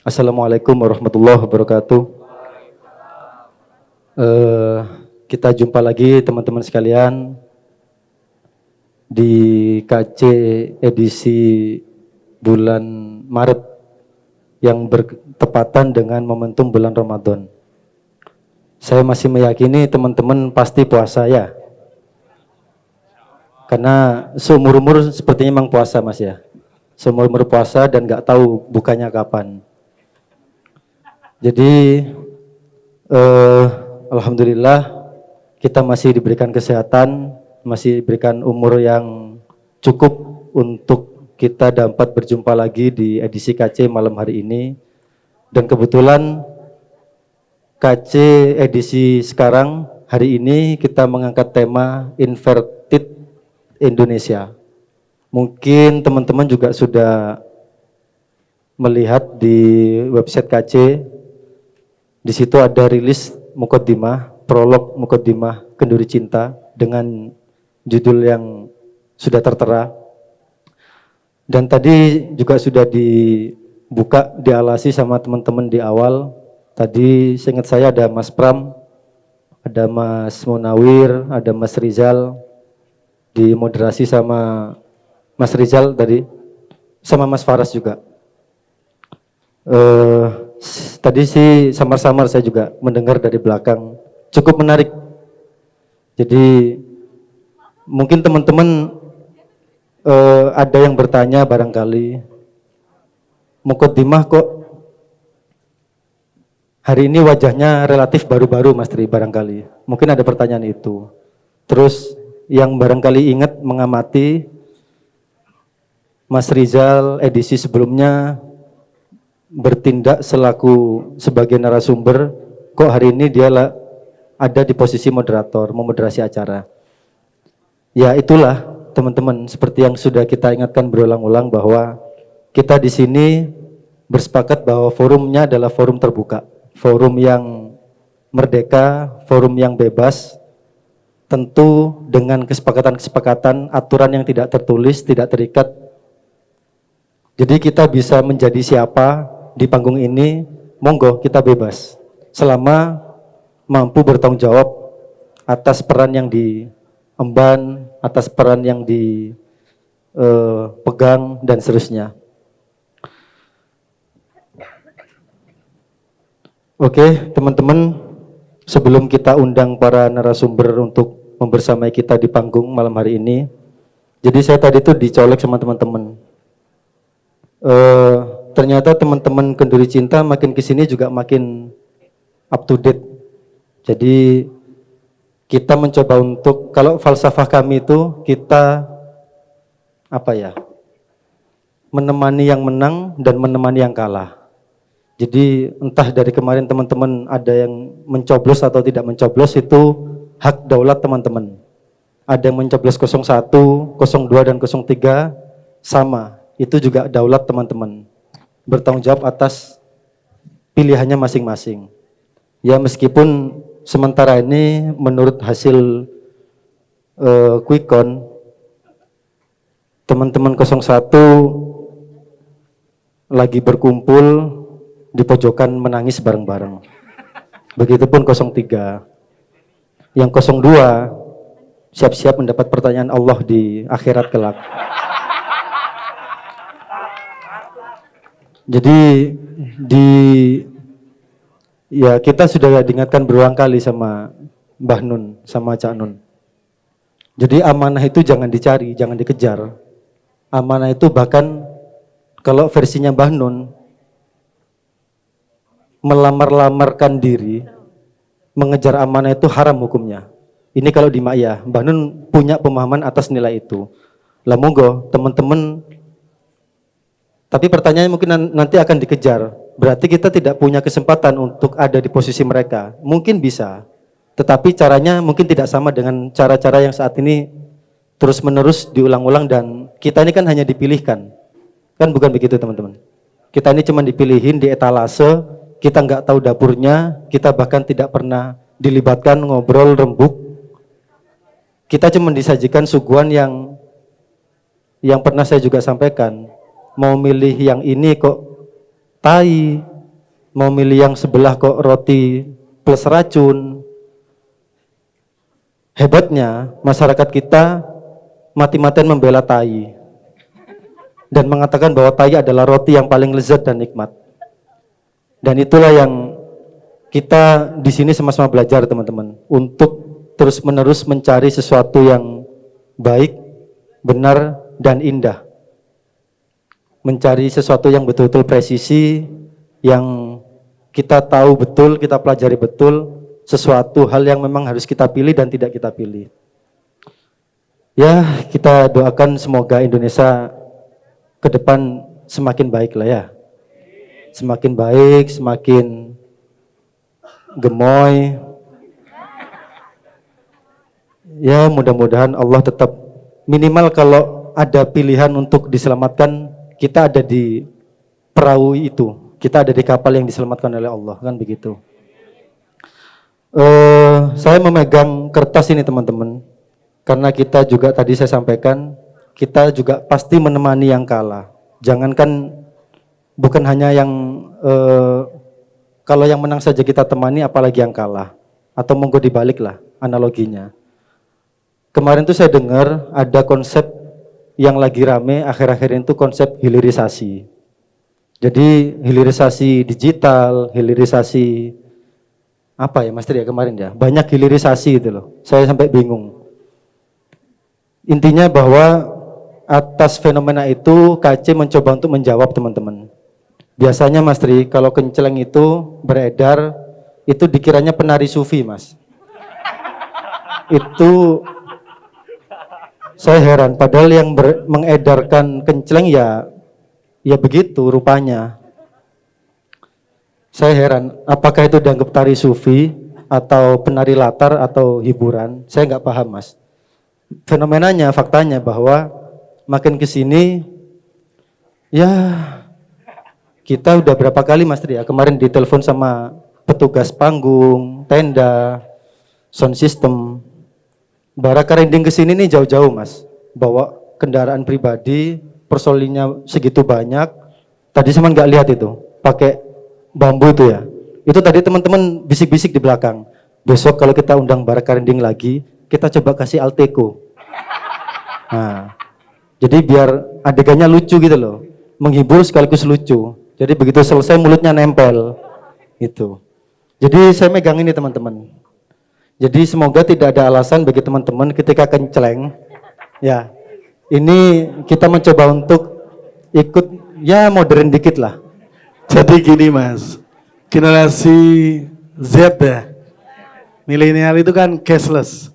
Assalamualaikum warahmatullahi wabarakatuh. Eh, kita jumpa lagi teman-teman sekalian di KC edisi bulan Maret yang bertepatan dengan momentum bulan Ramadan. Saya masih meyakini teman-teman pasti puasa ya. Karena seumur-umur sepertinya memang puasa Mas ya. Seumur-umur puasa dan nggak tahu bukanya kapan. Jadi alhamdulillah kita masih diberikan kesehatan, masih diberikan umur yang cukup untuk kita dapat berjumpa lagi di edisi KC malam hari ini. Dan kebetulan KC edisi sekarang hari ini kita mengangkat tema Inverted Indonesia. Mungkin teman-teman juga sudah melihat di website KC. Di situ ada rilis mukaddimah, prolog mukaddimah Kenduri Cinta dengan judul yang sudah tertera. Dan tadi juga sudah dibuka, dialasi sama teman-teman di awal. Tadi seingat saya ada Mas Pram, ada Mas Munawir, ada Mas Rizal, dimoderasi sama Mas Rizal tadi, sama Mas Faras juga. Tadi sih samar-samar saya juga mendengar dari belakang, cukup menarik. Jadi mungkin teman-teman ada yang bertanya barangkali, mukaddimah kok hari ini wajahnya relatif baru-baru Mas Tri barangkali. Mungkin ada pertanyaan itu. Terus yang barangkali ingat mengamati Mas Rizal edisi sebelumnya bertindak selaku sebagai narasumber, kok hari ini dia ada di posisi moderator, memoderasi acara. Ya itulah teman-teman, seperti yang sudah kita ingatkan berulang-ulang bahwa kita di sini bersepakat bahwa forumnya adalah forum terbuka, forum yang merdeka, forum yang bebas, tentu dengan kesepakatan-kesepakatan, aturan yang tidak tertulis, tidak terikat. Jadi kita bisa menjadi siapa di panggung ini, monggo kita bebas. Selama mampu bertanggung jawab atas peran yang diemban, atas peran yang dipegang, dan seterusnya. Oke, teman-teman, sebelum kita undang para narasumber untuk membersamai kita di panggung malam hari ini, jadi saya tadi tuh dicolek sama teman-teman. Ternyata teman-teman Kenduri Cinta makin kesini juga makin up to date. Jadi kita mencoba untuk, kalau falsafah kami itu kita menemani yang menang dan menemani yang kalah. Jadi entah dari kemarin teman-teman ada yang mencoblos atau tidak mencoblos, itu hak daulat teman-teman. Ada yang mencoblos 01, 02 dan 03 sama, itu juga daulat teman-teman. Bertanggung jawab atas pilihannya masing-masing. Ya meskipun sementara ini menurut hasil quick count, teman-teman 01 lagi berkumpul di pojokan menangis bareng-bareng. Begitupun 03. Yang 02 siap-siap mendapat pertanyaan Allah di akhirat kelak. Jadi kita sudah diingatkan berulang kali sama Mbah Nun, sama Cak Nun. Jadi amanah itu jangan dicari, jangan dikejar. Amanah itu bahkan kalau versinya Mbah Nun, melamar-lamarkan diri, mengejar amanah itu haram hukumnya. Ini kalau di Ma'iyah, Mbah Nun punya pemahaman atas nilai itu. Lah monggo teman-teman. Tapi pertanyaannya mungkin nanti akan dikejar. Berarti kita tidak punya kesempatan untuk ada di posisi mereka. Mungkin bisa, tetapi caranya mungkin tidak sama dengan cara-cara yang saat ini terus-menerus diulang-ulang, dan kita ini kan hanya dipilihkan. Kan bukan begitu teman-teman. Kita ini cuma dipilihin di etalase, kita nggak tahu dapurnya, kita bahkan tidak pernah dilibatkan ngobrol rembuk. Kita cuma disajikan suguhan yang pernah saya juga sampaikan. Mau milih yang ini kok tai, mau milih yang sebelah kok roti plus racun. Hebatnya masyarakat kita mati-matian membela tai dan mengatakan bahwa tai adalah roti yang paling lezat dan nikmat. Dan itulah yang kita di sini sama-sama belajar teman-teman, untuk terus-menerus mencari sesuatu yang baik, benar, dan indah. Mencari sesuatu yang betul-betul presisi, yang kita tahu betul, kita pelajari betul, sesuatu hal yang memang harus kita pilih dan tidak kita pilih. Ya, kita doakan semoga Indonesia ke depan semakin baik lah ya. Semakin baik, semakin gemoy. Ya, mudah-mudahan Allah tetap, minimal kalau ada pilihan untuk diselamatkan, kita ada di perahu itu, kita ada di kapal yang diselamatkan oleh Allah, kan begitu. Saya memegang kertas ini teman-teman, karena kita juga tadi saya sampaikan, kita juga pasti menemani yang kalah. Jangankan bukan hanya yang kalau yang menang saja kita temani, apalagi yang kalah. Atau monggo dibalik lah analoginya. Kemarin tuh saya dengar ada konsep yang lagi rame akhir-akhir ini tuh konsep hilirisasi. Jadi hilirisasi digital, hilirisasi apa ya Mas Tri ya kemarin ya, banyak hilirisasi itu loh. Saya sampai bingung. Intinya bahwa atas fenomena itu KC mencoba untuk menjawab teman-teman. Biasanya Mas Tri, kalau kenceleng itu beredar, itu dikiranya penari sufi Mas. Itu saya heran, padahal yang mengedarkan kenceleng ya begitu rupanya. Saya heran, apakah itu dianggap tari sufi, atau penari latar, atau hiburan, saya nggak paham Mas. Fenomenanya, faktanya bahwa makin kesini, ya kita udah berapa kali Mas Tri ya, kemarin ditelepon sama petugas panggung, tenda, sound system. Bara Karinding kesini nih jauh-jauh Mas, bawa kendaraan pribadi, personilnya segitu banyak. Tadi saya nggak lihat itu, pakai bambu itu ya. Itu tadi teman-teman bisik-bisik di belakang. Besok kalau kita undang Bara Karinding lagi, kita coba kasih Alteco. Nah, jadi biar adegannya lucu gitu loh, menghibur sekaligus lucu. Jadi begitu selesai mulutnya nempel, gitu. Jadi saya megang ini teman-teman. Jadi semoga tidak ada alasan bagi teman-teman ketika kenceleng. Ya, ini kita mencoba untuk ikut ya modern dikit lah. Jadi gini Mas, generasi Z ya, milenial itu kan cashless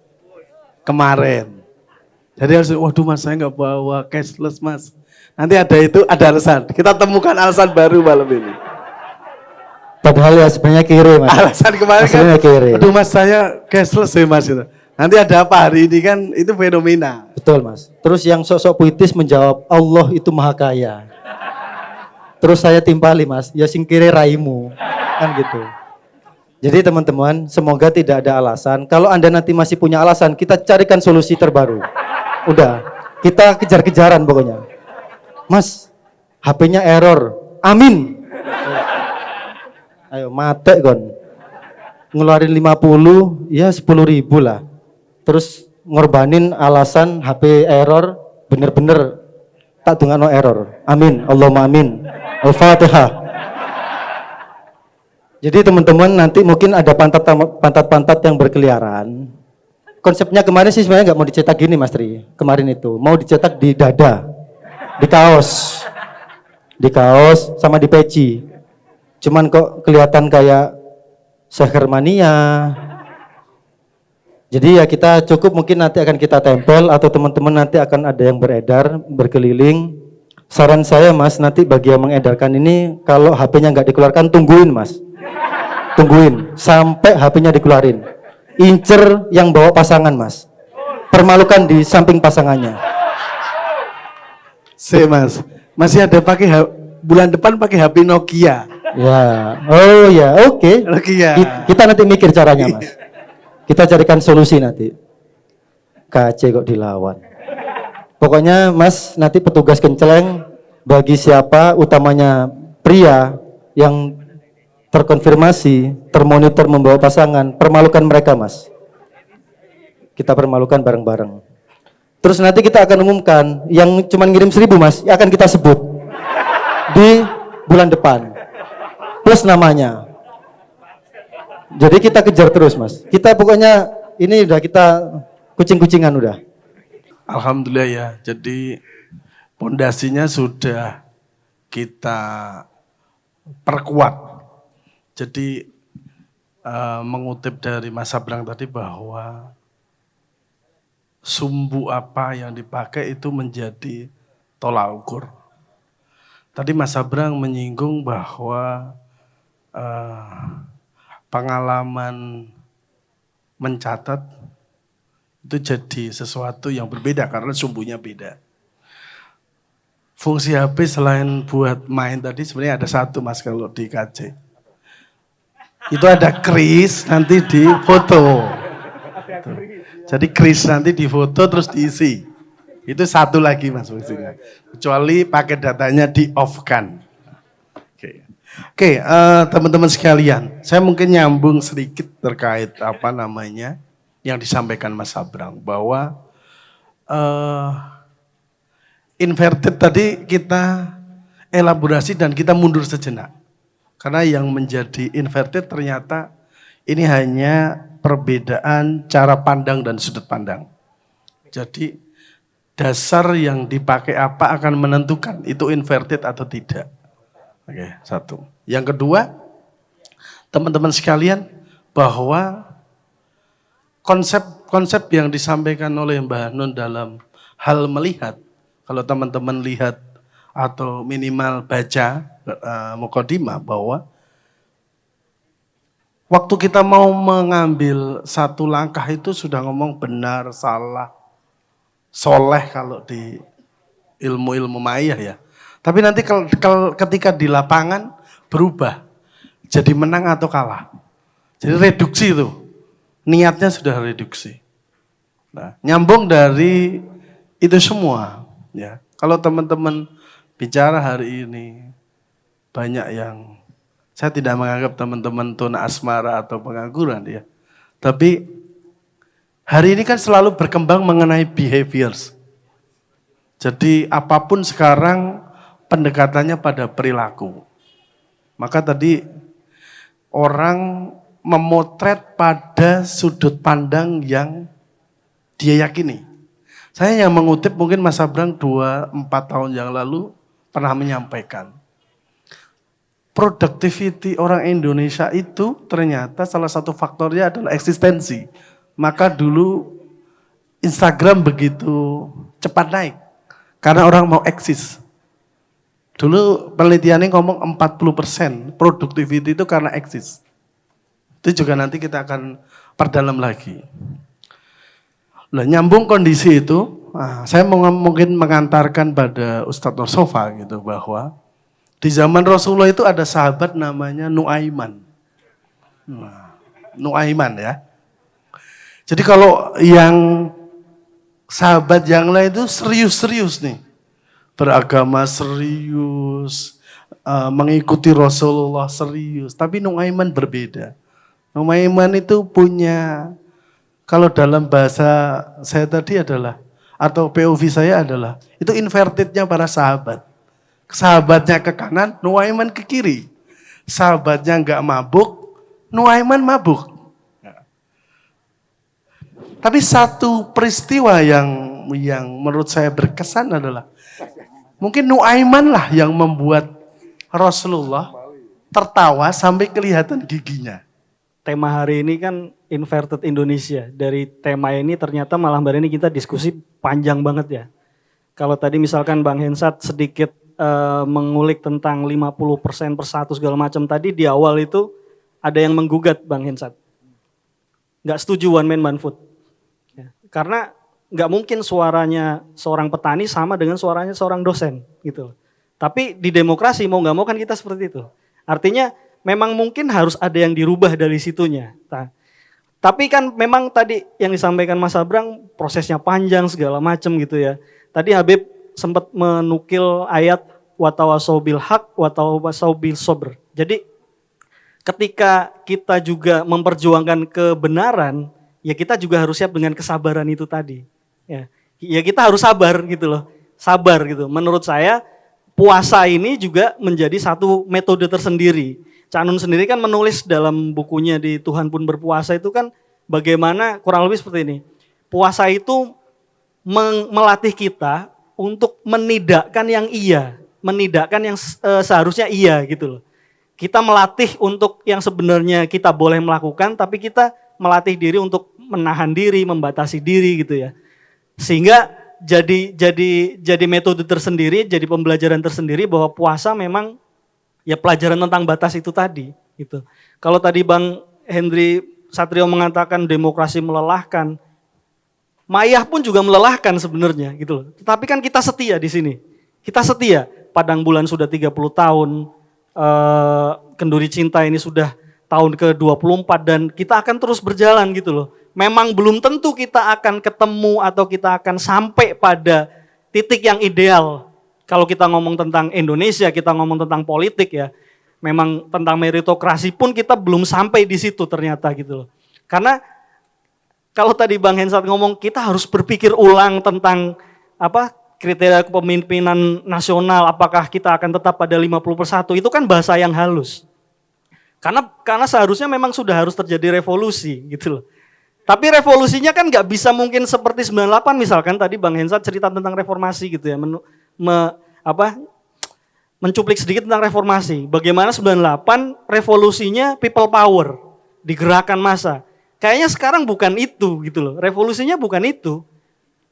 kemarin. Jadi harus, waduh Mas saya nggak bawa cashless Mas. Nanti ada alasan. Kita temukan alasan baru malam ini. Padahal ya sebenarnya kiri Mas. Alasan kemarin kan, kiri. aduh Mas saya cashless ya Mas. Nanti ada apa hari ini kan, itu fenomena. Betul Mas. Terus yang sok-sok puitis menjawab, Allah itu maha kaya. Terus saya timpali Mas, ya sing kiri raimu. Kan gitu. Jadi teman-teman, semoga tidak ada alasan. Kalau Anda nanti masih punya alasan, kita carikan solusi terbaru. Udah, kita kejar-kejaran pokoknya. Mas, HP-nya error. Amin. Ayo, mate kon. Ngeluarin 50, ya 10.000 lah. Terus ngorbanin alasan HP error, bener-bener tak dungano error. Amin, Allahumma amin. Al-Fatihah. Jadi teman-teman nanti mungkin ada pantat-pantat yang berkeliaran. Konsepnya kemarin sih sebenarnya nggak mau dicetak gini Mas Tri. Kemarin itu mau dicetak di dada, di kaos sama di peci. Cuman kok kelihatan kayak sehermania. Jadi ya kita cukup mungkin nanti akan kita tempel atau teman-teman nanti akan ada yang beredar, berkeliling. Saran saya Mas, nanti bagi yang mengedarkan ini kalau HP-nya nggak dikeluarkan tungguin Mas. Tungguin sampai HP-nya dikeluarin. Incer yang bawa pasangan Mas. Permalukan di samping pasangannya. Mas, masih ada bulan depan pakai HP Nokia. Ya, oh ya, oke. Nokia. Kita nanti mikir caranya Mas. Kita carikan solusi nanti. KC kok dilawan. Pokoknya Mas, nanti petugas kenceleng bagi siapa, utamanya pria yang terkonfirmasi, termonitor membawa pasangan, permalukan mereka, Mas. Kita permalukan bareng-bareng. Terus nanti kita akan umumkan, yang cuma ngirim 1.000, Mas, akan kita sebut di bulan depan. Plus namanya. Jadi kita kejar terus, Mas. Kita pokoknya ini udah kita kucing-kucingan udah. Alhamdulillah ya, jadi pondasinya sudah kita perkuat. Jadi mengutip dari Mas Sabrang tadi bahwa sumbu apa yang dipakai itu menjadi tolak ukur. Tadi Mas Sabrang menyinggung bahwa pengalaman mencatat itu jadi sesuatu yang berbeda karena sumbunya beda. Fungsi HP selain buat main tadi sebenarnya ada satu, Mas, kalau di KC. Itu ada kris nanti di foto. Jadi kris nanti di foto terus diisi. Itu satu lagi, Mas, fungsinya. Kecuali pakai datanya di off-kan. Oke, teman-teman sekalian, saya mungkin nyambung sedikit terkait yang disampaikan Mas Sabrang bahwa inverted tadi kita elaborasi dan kita mundur sejenak. Karena yang menjadi inverted ternyata ini hanya perbedaan cara pandang dan sudut pandang. Jadi dasar yang dipakai apa akan menentukan itu inverted atau tidak. Oke, satu. Yang kedua, teman-teman sekalian, bahwa konsep yang disampaikan oleh Mbah Nun dalam hal melihat, kalau teman-teman lihat atau minimal baca mukadimah bahwa waktu kita mau mengambil satu langkah itu sudah ngomong benar, salah, soleh kalau di ilmu-ilmu ma'iyah ya. Tapi nanti ketika di lapangan berubah, jadi menang atau kalah. Jadi reduksi itu, niatnya sudah reduksi. Nah, nyambung dari itu semua. Ya, kalau teman-teman bicara hari ini, banyak yang, saya tidak menganggap teman-teman tuna asmara atau pengangguran ya. Tapi hari ini kan selalu berkembang mengenai behaviors. Jadi apapun sekarang pendekatannya pada perilaku. Maka tadi orang memotret pada sudut pandang yang dia yakini. Saya yang mengutip mungkin Mas Sabrang 2-4 tahun yang lalu pernah menyampaikan. Productivity orang Indonesia itu ternyata salah satu faktornya adalah eksistensi. Maka dulu Instagram begitu cepat naik. Karena orang mau eksis. Dulu penelitiannya ngomong 40% productivity itu karena eksis. Itu juga nanti kita akan perdalam lagi. Nah, nyambung kondisi itu, saya mungkin mengantarkan pada Ustadz Nur Sofa gitu bahwa di zaman Rasulullah itu ada sahabat namanya Nuaiman. Nuaiman ya. Jadi kalau yang sahabat yang lain itu serius-serius nih. Beragama serius, mengikuti Rasulullah serius. Tapi Nuaiman berbeda. Nuaiman itu punya, kalau dalam bahasa saya tadi adalah, atau POV saya adalah, itu invertednya para sahabat. Sahabatnya ke kanan, Nuaiman ke kiri. Sahabatnya enggak mabuk, Nuaiman mabuk. Tapi satu peristiwa yang menurut saya berkesan adalah, mungkin Nuaiman lah yang membuat Rasulullah tertawa sampai kelihatan giginya. Tema hari ini kan Inverted Indonesia. Dari tema ini ternyata malam hari ini kita diskusi panjang banget ya. Kalau tadi misalkan Bang Hensat sedikit mengulik tentang 50% persatu segala macam tadi di awal itu ada yang menggugat Bang Hensat. Nggak setuju one man one food. Ya, karena nggak mungkin suaranya seorang petani sama dengan suaranya seorang dosen gitu. Tapi di demokrasi mau nggak mau kan kita seperti itu. Artinya memang mungkin harus ada yang dirubah dari situnya. Nah, tapi kan memang tadi yang disampaikan Mas Sabrang prosesnya panjang segala macam gitu ya. Tadi Habib sempat menukil ayat watawasau bil haq watawasau bil sabr. Jadi ketika kita juga memperjuangkan kebenaran, ya kita juga harus siap dengan kesabaran itu tadi. Ya kita harus sabar gitu loh, sabar gitu. Menurut saya puasa ini juga menjadi satu metode tersendiri. Cak Nun sendiri kan menulis dalam bukunya di Tuhan Pun Berpuasa itu kan bagaimana kurang lebih seperti ini. Puasa itu melatih kita untuk menidakkan yang iya, menidakkan yang seharusnya iya gitu loh. Kita melatih untuk yang sebenarnya kita boleh melakukan, tapi kita melatih diri untuk menahan diri, membatasi diri gitu ya. Sehingga jadi metode tersendiri, jadi pembelajaran tersendiri bahwa puasa memang ya pelajaran tentang batas itu tadi gitu. Kalau tadi Bang Hendri Satrio mengatakan demokrasi melelahkan, Mayah pun juga melelahkan sebenarnya gitu loh. Tetapi kan kita setia di sini. Kita setia. Padang Bulan sudah 30 tahun, Kenduri Cinta ini sudah tahun ke-24 dan kita akan terus berjalan gitu loh. Memang belum tentu kita akan ketemu atau kita akan sampai pada titik yang ideal. Kalau kita ngomong tentang Indonesia, kita ngomong tentang politik ya. Memang tentang meritokrasi pun kita belum sampai di situ ternyata gitu loh. Karena kalau tadi Bang Hensat ngomong kita harus berpikir ulang tentang kriteria kepemimpinan nasional, apakah kita akan tetap pada 50+1, itu kan bahasa yang halus. Karena seharusnya memang sudah harus terjadi revolusi gitu loh. Tapi revolusinya kan nggak bisa mungkin seperti 98 misalkan tadi Bang Hensat cerita tentang reformasi gitu ya, mencuplik sedikit tentang reformasi. Bagaimana 98 revolusinya people power, digerakkan massa. Kayaknya sekarang bukan itu gitu loh, revolusinya bukan itu.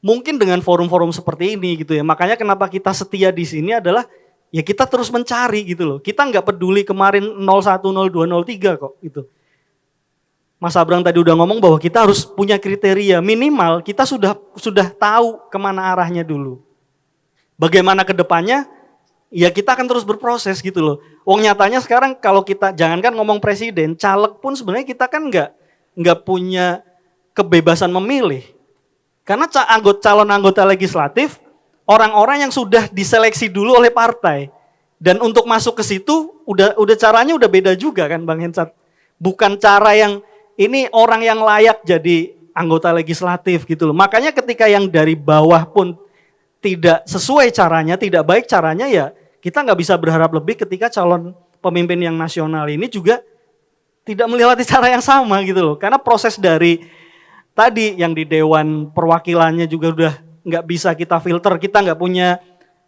Mungkin dengan forum-forum seperti ini gitu ya. Makanya kenapa kita setia di sini adalah ya kita terus mencari gitu loh. Kita nggak peduli kemarin 01, 02, 03 kok gitu. Mas Abrang tadi udah ngomong bahwa kita harus punya kriteria minimal kita sudah tahu kemana arahnya dulu. Bagaimana ke depannya? Ya kita akan terus berproses gitu loh. Wong nyatanya sekarang kalau kita jangankan ngomong presiden, caleg pun sebenarnya kita kan nggak punya kebebasan memilih. Karena calon anggota legislatif orang-orang yang sudah diseleksi dulu oleh partai. Dan untuk masuk ke situ udah caranya udah beda juga kan Bang Hensat. Bukan cara yang ini orang yang layak jadi anggota legislatif gitu loh. Makanya ketika yang dari bawah pun tidak sesuai caranya, tidak baik caranya ya kita nggak bisa berharap lebih ketika calon pemimpin yang nasional ini juga tidak melewati cara yang sama gitu loh. Karena proses dari tadi yang di Dewan Perwakilannya juga udah nggak bisa kita filter, kita nggak punya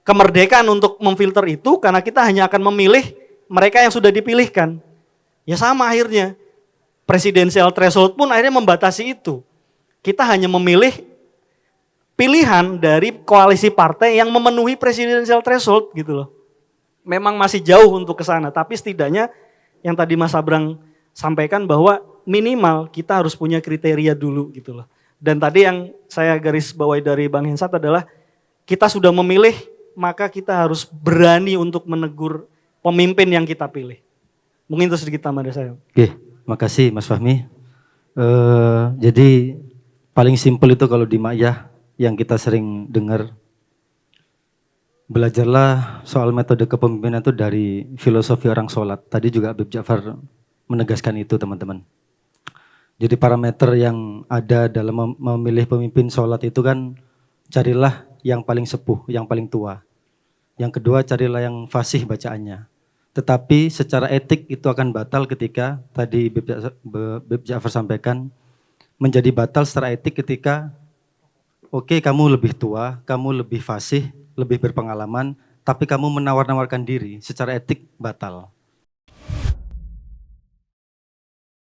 kemerdekaan untuk memfilter itu karena kita hanya akan memilih mereka yang sudah dipilihkan. Ya sama akhirnya. Presidensial threshold pun akhirnya membatasi itu. Kita hanya memilih pilihan dari koalisi partai yang memenuhi presidensial threshold gitu loh. Memang masih jauh untuk ke sana, tapi setidaknya yang tadi Mas Abrang sampaikan bahwa minimal kita harus punya kriteria dulu gitu loh. Dan tadi yang saya garis bawahi dari Bang Hensat adalah kita sudah memilih, maka kita harus berani untuk menegur pemimpin yang kita pilih. Mungkin itu sedikit tambah dari saya. Oke, makasih Mas Fahmi. Jadi paling simpel itu kalau di Ma'iyah yang kita sering dengar, belajarlah soal metode kepemimpinan itu dari filosofi orang sholat. Tadi juga Habib Ja'far menegaskan itu teman-teman. Jadi parameter yang ada dalam memilih pemimpin sholat itu kan carilah yang paling sepuh, yang paling tua. Yang kedua carilah yang fasih bacaannya. Tetapi secara etik itu akan batal ketika tadi Habib Ja'far sampaikan menjadi batal secara etik ketika oke, kamu lebih tua, kamu lebih fasih, lebih berpengalaman, tapi kamu menawar-nawarkan diri secara etik batal.